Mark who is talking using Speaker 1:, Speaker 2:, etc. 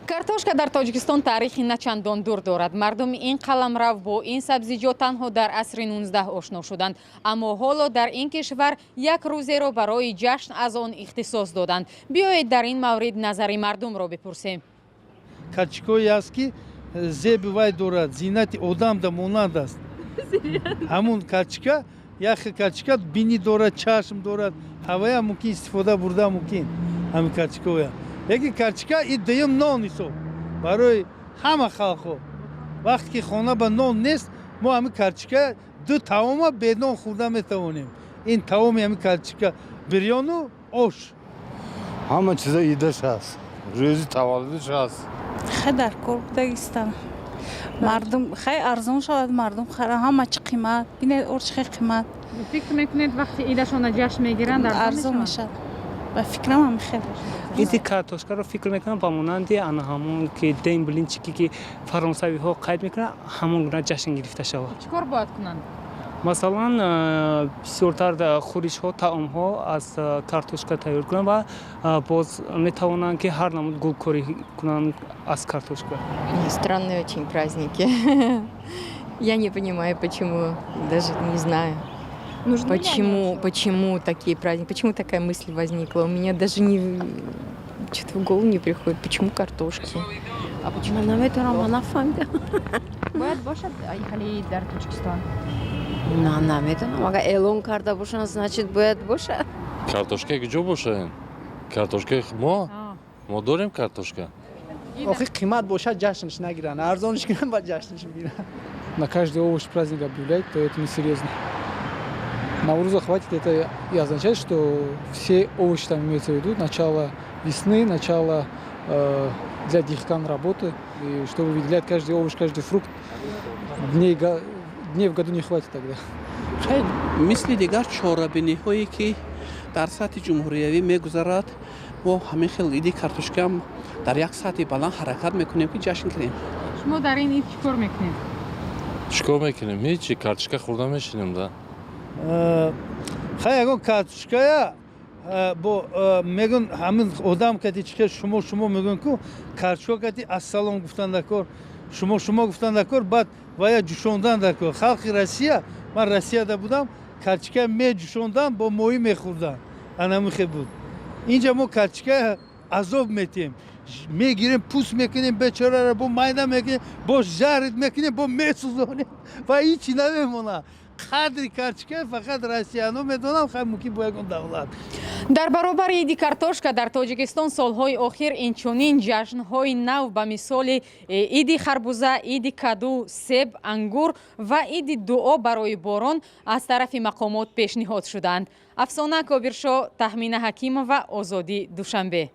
Speaker 1: картошка дар Тоҷикистон таърихи начандон дур дорад. Мардуми ин қаламрав бо ин сабзиҷот танҳо дар асри 19 ошно шуданд, аммо ҳоло дар ин кишвар як рӯзеро барои ҷашн аз он ихтисос доданд. биёед дар ин маврид назари мардумро бипурсем.
Speaker 2: Качкое аст ки зеби вай дорад, зиннати одам да монанд аст. ҳамун качка як качка бини дорад, чашм дорад, ҳавая мумкин истифода бурда мумкин. ҳамин качкоя яки качка и дуюм нон ҳисоб барои ҳама халқҳо. вақте ки хона ба нон нест, мо ҳамин качка ду таома бе нон хӯрда метавонем. ин таоми ҳамин качка бирёну ош.
Speaker 3: ҳама чиза идаш ҳаст, рӯзи таваллудш ҳаст.
Speaker 4: خیلی در کار بودگیستم مردم خیلی ارزان شد مردم خیلی همه چی قیمت بینید اورچ خیلی قیمت
Speaker 1: فکر میکنید وقتی ایدشون جشن میگیرند
Speaker 4: ارزان میشه و فکرم هم خیلی
Speaker 5: ایدی کارتوشکا رو فکر میکنم با مانندی آن همون که دین بلینچکی که فرانسوی ها قید میکنن همون گونه جشن گرفته شود.
Speaker 1: چیکار باید کنند؟
Speaker 5: مثلا بسیارتر خورش ها طعام ها از کارتوشکا تیار کنند و باز میتوانند که هر نمود گلکاری کنند از картошка.
Speaker 6: Странные очень праздники. Я не понимаю, почему, даже не знаю. Почему такие праздники, почему такая мысль возникла? У меня даже что-то в голову не приходит. Почему картошки?
Speaker 1: А почему? باید باشد خیلی در توجیکستان.
Speaker 6: نه نمیدونم اگر اعلام کرده باشن значит باید باشه.
Speaker 7: کارتوشکا کجا باشه؟ کارتوشکا ما داریم کارتوشکا.
Speaker 8: آخه قیمت باشه جشنش نگیرن، ارزانش گیرن بعد جشنش میگیرن.
Speaker 9: На каждый овощ праздник объявлять, то это несерьезно. Навруза хватит, это и означает, что все овощи там имеется в виду, начало весны, начало для дихкан работы, и чтобы выделять каждый овощ, каждый фрукт, дней в году не хватит тогда.
Speaker 10: مثل دیگر چهاربینی هایی که در سطح جمهوریوی میگذرد و همین خیلی ایدی کارتوشکا هم در یک سطح بلند حرکت میکنیم که جشن کنیم.
Speaker 1: شما در این اید چیکار میکنید؟
Speaker 7: چیکار میکنیم؟ هیچی کارتوشکا خورده میشینیم ده.
Speaker 2: خیلی اگه کارتوشکایا бо мегӯн ҳамин одам кати чӣ шумо мегӯн ку картошка кати ассалом гуфтан дар кор шумо гуфтан дар кор баъд вая ҷӯшондан дар кор халқи Россия ман Россияда будам картошка меҷӯшондан бо моҳӣ мехӯрдан анамихе буд инҷа мо картошка азоб метиҳем мегирем пӯст мекунем бечораро бо майда мекунем бо жард мекунем бо месӯзонем ва ҳичи намемонад қадри картошка фақат россияно медонам хамуки бо ягон давлат.
Speaker 1: дар баробари иди картошка дар Тоҷикистон солҳои охир инчунин ҷашнҳои нав ба мисоли иди харбуза, иди каду, себ, ангур ва иди дуо барои борон аз тарафи мақомот пешниҳод шуданд. Афсона Кобиршо, Тахмина Ҳакимова, Озодӣ, Душанбе.